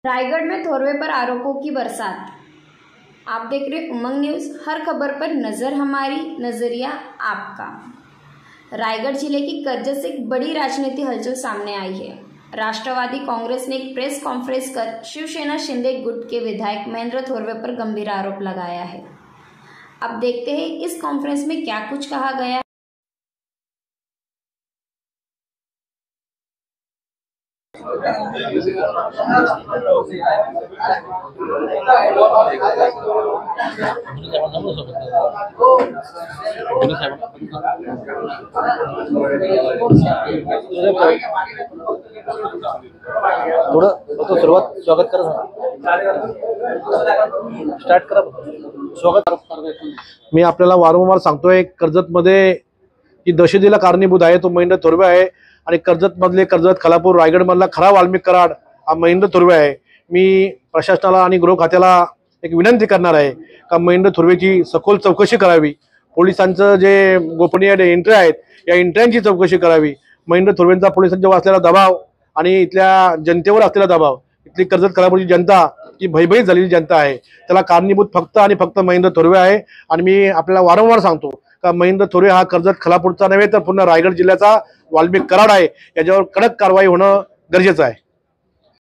रायगढ़ में थोरवे पर आरोपों की बरसात। आप देख रहे उमंग न्यूज, हर खबर पर नजर हमारी, नजरिया आपका। रायगढ़ जिले की करजत से एक बड़ी राजनीतिक हलचल सामने आई है। राष्ट्रवादी कांग्रेस ने एक प्रेस कॉन्फ्रेंस कर शिवसेना शिंदे गुट के विधायक महेंद्र थोरवे पर गंभीर आरोप लगाया है। अब देखते हैं इस कॉन्फ्रेंस में क्या कुछ कहा गया। थोडं तो सुरुवात स्वागत करा, स्टार्ट करा स्वागत। मी आपल्याला वारंवार सांगतोय, कर्जतमध्ये की दहशतीला कारणीभूत आहे तो महेंद्र थोरवे आहे आणि कर्जतमधले कर्जत खालापूर रायगड मधला खरा वाल्मिक कराड हा महेंद्र थोरवे आहे। मी प्रशासनाला आणि गृह खात्याला एक विनंती करणार आहे का महेंद्र थोरवेची सखोल चौकशी करावी। पोलिसांचं जे गोपनीय एंट्री आहेत या एंट्र्यांची चौकशी करावी। महेंद्र थोरवेंचा पोलिसांच्यावर असलेला दबाव आणि इथल्या जनतेवर असलेला दबाव, इथली कर्जत खालापूरची जनता ही भयभीत झालेली जनता आहे, त्याला कारणीभूत फक्त आणि फक्त महेंद्र थोरवे आहे। आणि मी आपल्याला वारंवार सांगतो का महेंद्र थोरवे हा कर्जत खालापूरचा नव्हे तर पूर्ण रायगड जिल्ह्याचा वाल्मिक कराड आहे। याच्यावर कडक कारवाई होणं गरजेचं आहे।